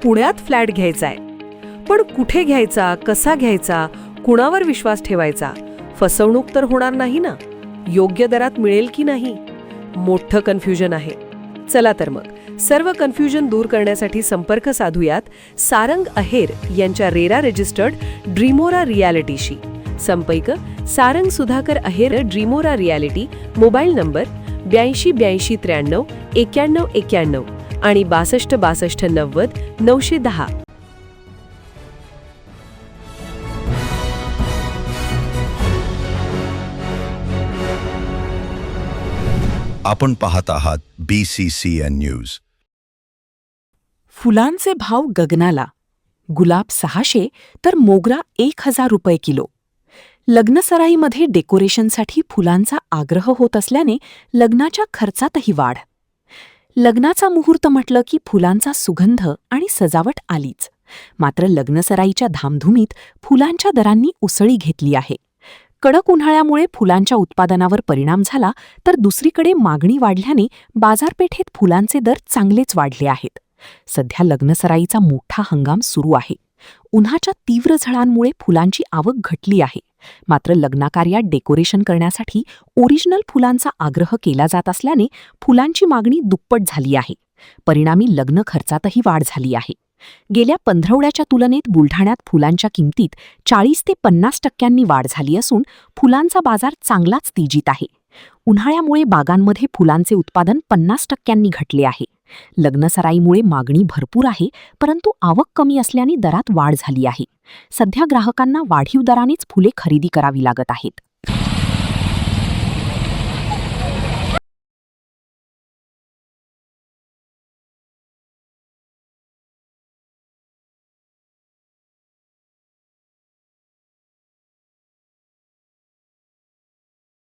पुण्यात फ्लॅट घ्यायचा आहे. पण कुठे घ्यायचा, कसा घ्यायचा, कुणावर विश्वास ठेवायचा? फसवणूक तर होणार नाही ना? योग्य दरात मिळेल की नाही? मोठं कन्फ्युजन आहे. चला तर मग सर्व कन्फ्युजन दूर करण्यासाठी संपर्क साधूयात सारंग अहेर यांच्या रेरा रजिस्टर्ड ड्रीमोरा रियालिटीशी. संपर्क सारंग सुधाकर अहेर, ड्रीमोरा रियालिटी. मोबाईल नंबर 82 83 93 91 आणि 62 62 90 910. आपण पाहत आहात BCCN न्यूज. फुलांचे भाव गगनाला. गुलाब 600 तर मोगरा 1000 रुपये किलो. लग्नसराईमध्ये डेकोरेशनसाठी फुलांचा आग्रह होत असल्याने लग्नाच्या खर्चातही वाढ. लग्नाचा मुहूर्त म्हटलं की फुलांचा सुगंध आणि सजावट आलीच. मात्र लग्नसराईच्या धामधुमीत फुलांच्या दरांनी उसळी घेतली आहे. कडक उन्हाळ्यामुळे फुलांच्या उत्पादनावर परिणाम झाला, तर दुसरीकडे मागणी वाढल्याने बाजारपेठेत फुलांचे दर चांगलेच वाढले आहेत. सध्या लग्नसराईचा मोठा हंगाम सुरू आहे. उन्हाच्या तीव्र झळांमुळे फुलांची आवक घटली आहे. मात्र लग्नाकार्यात डेकोरेशन करण्यासाठी ओरिजिनल फुलांचा आग्रह केला जात असल्याने फुलांची मागणी दुप्पट झाली आहे. परिणामी लग्न खर्चातही वाढ झाली आहे. गेल्या पंधरवड्याच्या तुलनेत बुलढाण्यात फुलांच्या किमतीत 40 ते 50% वाढ झाली असून फुलांचा बाजार चांगलाच तेजीत आहे. उन्हाळ्यामुळे बागांमध्ये फुलांचे उत्पादन 50% घटले आहे. लग्नसराईमुळे मागणी भरपूर आहे, परंतु आवक कमी असल्याने दरात वाढ झाली आहे. सध्या ग्राहकांना वाढीव दरानेच फुले खरेदी करावी लागत आहेत.